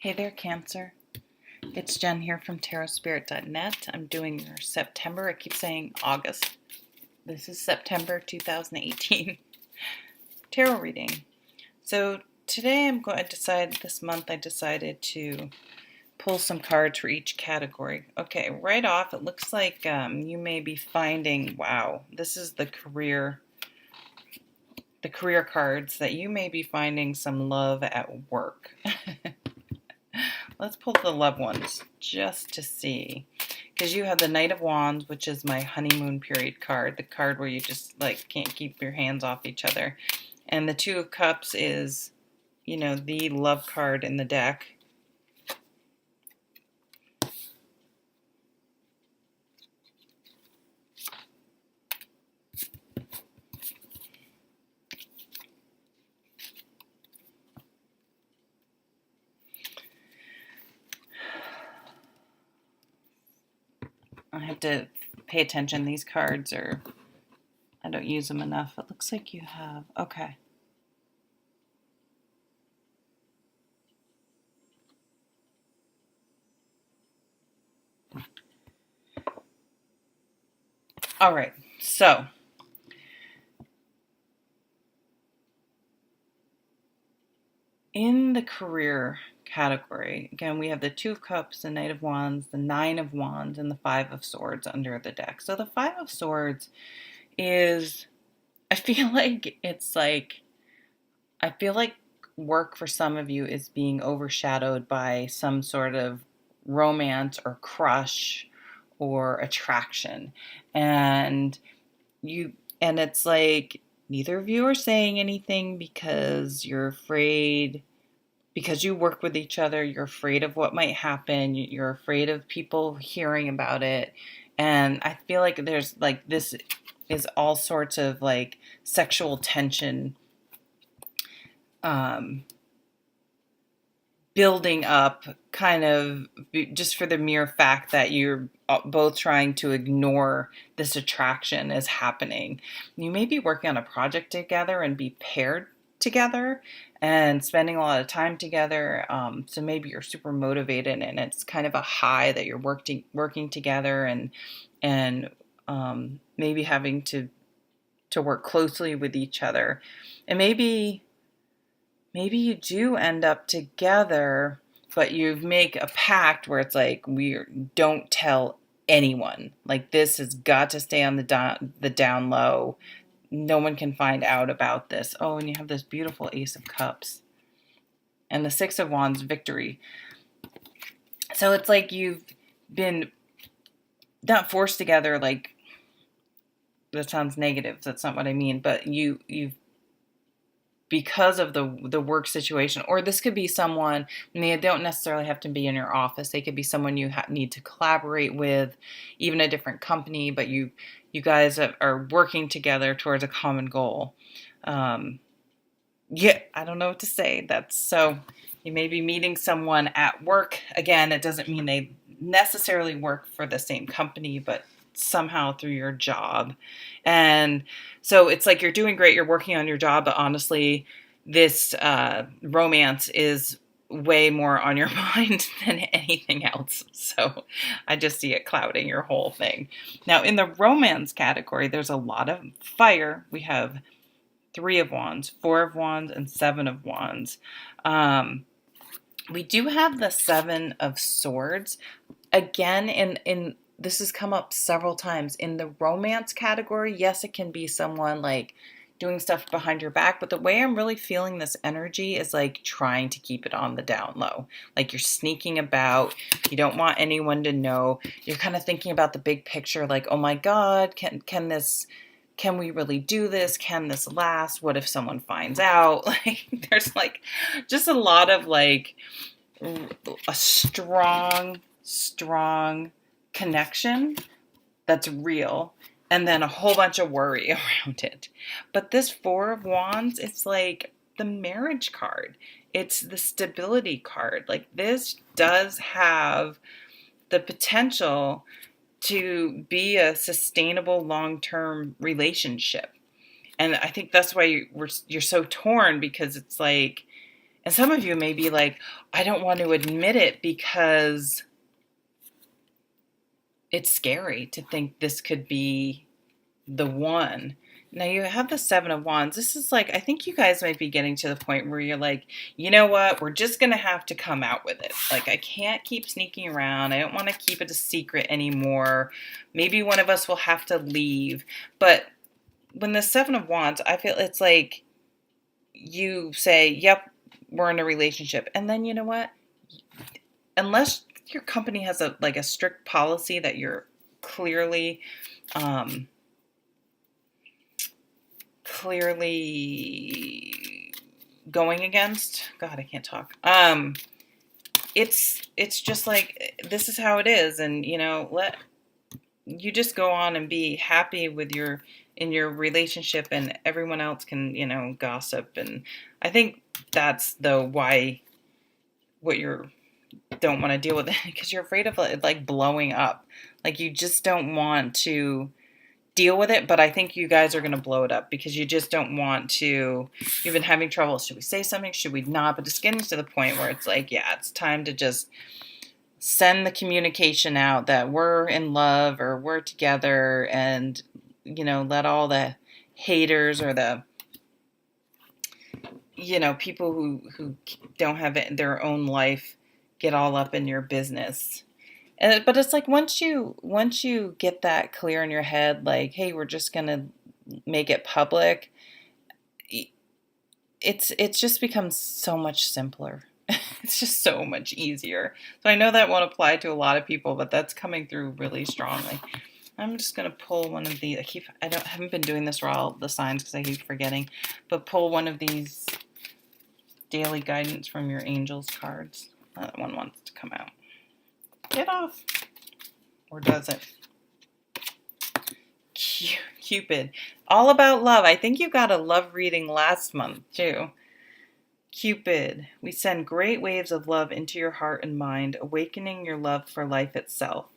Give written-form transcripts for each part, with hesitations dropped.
Hey there, Cancer. It's Jen here from tarotspirit.net. I'm doing your September. I keep saying August. This is September 2018 tarot reading. So today this month I decided to pull some cards for each category. Okay, right off, it looks like you may be finding, wow, this is the career cards, that you may be finding some love at work. Let's pull the love ones just to see, because you have the Knight of Wands, which is my honeymoon period card, the card where you just like can't keep your hands off each other, and the Two of Cups is, the love card in the deck. I have to pay attention. These cards I don't use them enough. It looks like you have, okay. All right, so in the career category, again, we have the Two of Cups, the Knight of Wands, the Nine of Wands, and the Five of Swords under the deck. So the Five of Swords is, I feel like work for some of you is being overshadowed by some sort of romance or crush or attraction. And it's like neither of you are saying anything because you're afraid, because you work with each other, you're afraid of what might happen, you're afraid of people hearing about it. And I feel like there's like, this is all sorts of like sexual tension building up, kind of just for the mere fact that you're both trying to ignore this attraction is happening. You may be working on a project together and be paired together and spending a lot of time together. So maybe you're super motivated and it's kind of a high that you're working together and maybe having to work closely with each other. And maybe you do end up together, but you make a pact where it's like, don't tell anyone. Like, this has got to stay on the down low. No one can find out about this. Oh, and you have this beautiful Ace of Cups and the Six of Wands, victory. So it's like you've been not forced together, like, that sounds negative. That's not what I mean. But you've, because of the work situation, or this could be someone, and they don't necessarily have to be in your office. They could be someone you need to collaborate with, even a different company, but you guys are working together towards a common goal. Yeah, I don't know what to say. So you may be meeting someone at work. Again, it doesn't mean they necessarily work for the same company, but somehow through your job. And so it's like you're doing great, you're working on your job, but honestly, this romance is way more on your mind than anything else. So I just see it clouding your whole thing. Now, in the romance category, there's a lot of fire. We have Three of Wands, Four of Wands, and Seven of Wands. We do have the Seven of Swords. Again, in this has come up several times in the romance category. Yes, it can be someone like doing stuff behind your back, but the way I'm really feeling this energy is like trying to keep it on the down low. Like, you're sneaking about, you don't want anyone to know. You're kind of thinking about the big picture, like, oh my God, can we really do this? Can this last? What if someone finds out? Like, there's like just a lot of like a strong connection that's real, and then a whole bunch of worry around it. But this Four of Wands, it's like the marriage card. It's the stability card. Like, this does have the potential to be a sustainable long-term relationship. And I think that's why you're so torn, because it's like, And some of you may be like, I don't want to admit it because it's scary to think this could be the one. Now you have the Seven of Wands. This is like, I think you guys might be getting to the point where you're like, you know what? We're just going to have to come out with it. Like, I can't keep sneaking around. I don't want to keep it a secret anymore. Maybe one of us will have to leave. But when the Seven of Wands, I feel it's like you say, yep, we're in a relationship. And then you know what? Unless your company has a strict policy that you're clearly clearly going against, God, I can't talk. It's just like, this is how it is, and let you just go on and be happy with your relationship, and everyone else can gossip. And I think that's why what you're don't want to deal with it, because you're afraid of it like blowing up. Like, you just don't want to deal with it, but I think you guys are going to blow it up because you just don't want to. You've been having trouble. Should we say something? Should we not? But it's getting to the point where it's like, yeah, it's time to just send the communication out that we're in love or we're together, and let all the haters or the people who don't have their own life get all up in your business. But it's like, once you get that clear in your head, like, hey, we're just gonna make it public, it's just becomes so much simpler. It's just so much easier. So I know that won't apply to a lot of people, but that's coming through really strongly. I'm just gonna pull one of these. I haven't been doing this for all the signs because I keep forgetting, but pull one of these daily guidance from your angels cards. That one wants to come out. Get off. Or does it? Cupid. All about love. I think you got a love reading last month too. Cupid. We send great waves of love into your heart and mind, awakening your love for life itself.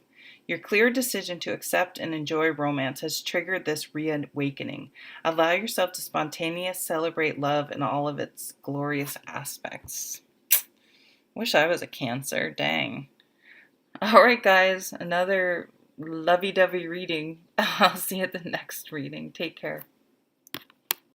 Your clear decision to accept and enjoy romance has triggered this reawakening. Allow yourself to spontaneously celebrate love in all of its glorious aspects. Wish I was a Cancer. Dang. All right, guys. Another lovey-dovey reading. I'll see you at the next reading. Take care.